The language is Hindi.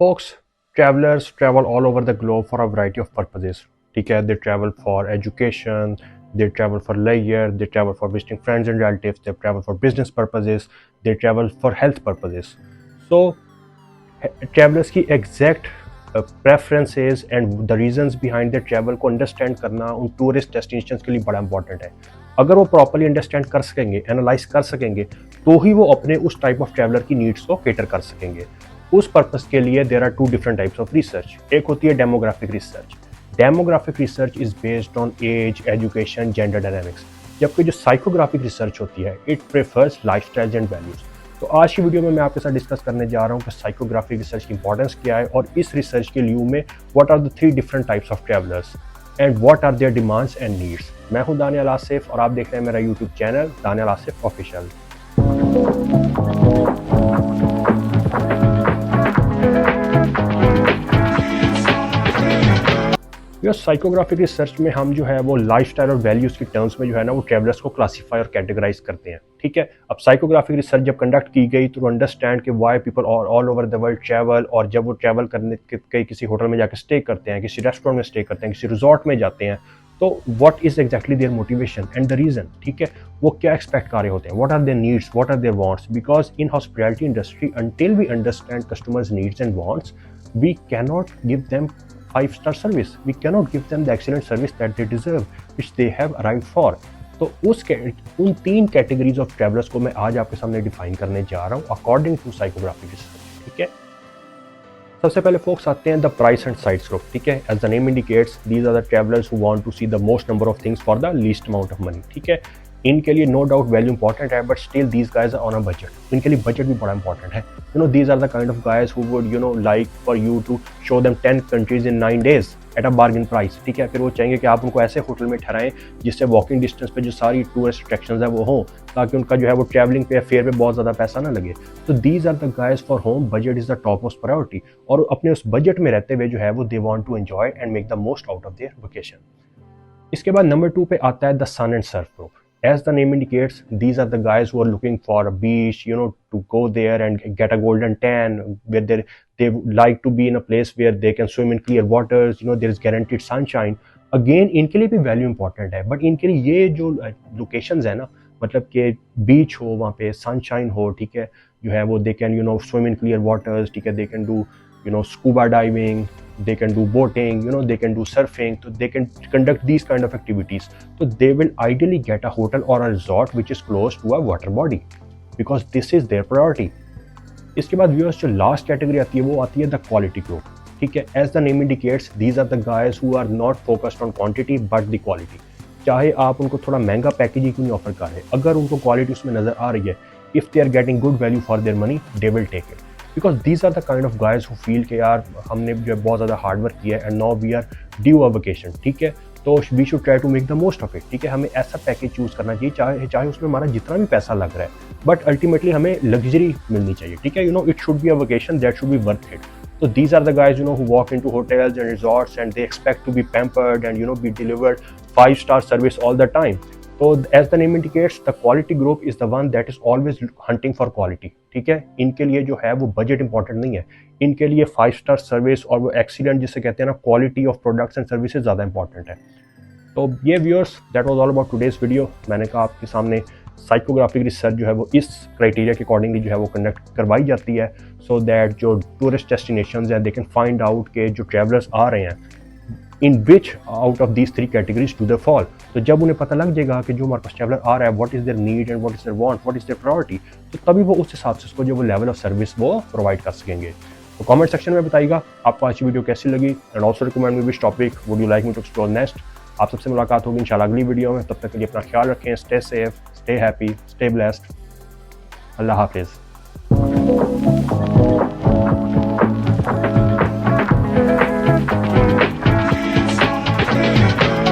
Folks, travelers travel all over the globe for a variety of purposes. ठीक है, they travel for education, they travel for leisure, they travel for visiting friends and relatives, they travel for business purposes, they travel for health purposes. So, travelers की exact preferences and the reasons behind their travel को understand करना उन tourist destinations के लिए बड़ा important है. अगर वो properly understand कर सकेंगे, analyze कर सकेंगे, तो ही वो अपने उस type of traveler की needs को cater कर सकेंगे. उस पर्पस के लिए there are two different types of research. एक होती है demographic research. Demographic research is based on age, education, gender dynamics. जबकि जो साइकोग्राफिक रिसर्च होती है it prefers lifestyle and values. तो आज की वीडियो में मैं आपके साथ डिस्कस करने जा रहा हूँ कि साइकोग्राफिक रिसर्च की इंपॉर्टेंस क्या है और इस रिसर्च के लिए में what are the 3 different types of travellers and what are their demands and needs. मैं हूँ दानियल आसिफ और आप देख रहे हैं मेरा YouTube channel Daniyal Asif official. Psychographic research में हम जो है वो लाइफस्टाइल और वैल्यूज की टर्म्स में जो है ना वो ट्रैवलर्स को क्लासीफाई और कैटेगराइज करते हैं. ठीक है, अब साइकोग्राफिक रिसर्च जब कंडक्ट की गई तो अंडरस्टैंड कि why people all over the world travel, और जब वो ट्रैवल करने के किसी होटल में जाकर स्टे करते हैं, किसी रेस्टोरेंट में स्टे करते हैं, किसी रिजॉर्ट में जाते हैं, तो what is exactly their motivation and the reason. ठीक है, वो क्या एक्सपेक्ट कर रहे होते हैं, what are their needs, what are their wants. Because in hospitality industry until we understand customers needs and wants we cannot give them 5-star service. We cannot give them the excellent service that they deserve, which they have arrived for. तो उन 3 कैटेगरीज ऑफ ट्रैवलर्स को मैं आज आपके सामने डिफाइन करने जा रहा हूँ अकॉर्डिंग टू साइकोग्राफिक रिसर्च. ठीक है, सबसे पहले फोकस आते हैं the price and sites group. ठीक है, as the name indicates these are the travellers who want to see the most number of things for the least amount of money. ठीक है, इनके लिए नो डाउट वैल्यू इंपॉर्टेंट है, but still these guys are on a budget. इनके लिए बजट भी बड़ा इंपॉर्टेंट है. You know, these are the kind of guys who would you know like for you to show them 10 countries in 9 days at a bargain price. ठीक है, फिर वो चाहेंगे कि आप उनको ऐसे होटल में ठहराएं जिससे वॉकिंग डिस्टेंस पे जो सारी टूरिस्ट अट्रैक्शंस है वो हों, ताकि उनका जो है वो ट्रैवलिंग पे फेयर पे बहुत ज़्यादा पैसा ना लगे. तो these are the guys for home budget is the top most priority, और अपने उस बजट में रहते हुए जो है वो they want to enjoy and make the most out of their vacation. इसके बाद नंबर 2 पे आता है the sun and surf group. As the name indicates, these are the guys who are looking for a beach, you know, to go there and get a golden tan, where they like to be in a place where they can swim in clear waters, you know, there is guaranteed sunshine. Again, इनके लिए भी वैल्यू इंपॉर्टेंट है, बट इनके लिए ये जो लोकेशंस है ना, मतलब कि बीच हो, वहाँ पे सनशाइन हो, ठीक है, जो है वो they can you know swim in clear waters. ठीक है, they can do you know scuba diving, they can do boating, you know, they can do surfing, so they can conduct these kind of activities. So they will ideally get a hotel or a resort which is close to a water body because this is their priority. इसके बाद व्यूअर्स जो लास्ट कैटेगरी आती है वो आती है द क्वालिटी ग्रुप. ठीक है, as the name indicates these are the guys who are not focused on quantity but the quality. चाहे आप उनको थोड़ा महंगा पैकेज ही क्यों नहीं ऑफर कर रहे, अगर उनको क्वालिटी उसमें नजर आ रही है, if they are getting good value for their money they will take it. Because these are the kind of guys who feel कि यार हमने जो है बहुत ज़्यादा हार्ड वर्क किया है and now we are due a vacation. ठीक है, तो we should try to make the most of it. ठीक है, हमें ऐसा पैकेज चूज़ करना चाहिए चाहे उसमें हमारा जितना भी पैसा लग रहा है, बट अल्टीमेटली हमें लग्जरी मिलनी चाहिए. ठीक है, you no, it should be a vacation that should be worth it. So these are the guys you know who walk into hotels and resorts and they expect to be pampered and you know be delivered 5-star service all the time. So as the name indicates, the quality group is the one that is always hunting for quality. ठीक है, इनके लिए जो है वो बजट इंपॉर्टेंट नहीं है, इनके लिए 5-star सर्विस और वो एक्सीलेंट जिसे कहते हैं ना quality of products and services ज़्यादा इंपॉर्टेंट है. तो ये viewers, that was all about today's video. मैंने कहा आपके सामने साइकोग्राफिक रिसर्च जो है वो इस क्राइटेरिया के अकॉर्डिंगली जो है वो कंडक्ट करवाई जाती है, सो दैट जो टूरिस्ट डेस्टिनेशंस हैं दे कैन फाइंड आउट के जो ट्रैवलर्स आ रहे हैं in which out of these 3 categories to the fall. तो जब उन्हें पता लग जाएगा कि जो हमारे पास ट्रैवलर आ रहा है what is their need and what is their want, what is their priority, तो तभी वो उस हिसाब से उसको जो वो लेवल ऑफ सर्विस वो प्रोवाइड कर सकेंगे. तो कमेंट सेक्शन में बताइएगा आपको आज की वीडियो कैसी लगी and also recommend me which topic would you like me to explore next. आप सबसे मुलाकात होगी इंशाल्लाह अगली वीडियो में. तब तक के लिए अपना ख्याल रखें. Stay safe, stay happy, stay blessed. अल्लाह हाफिज़.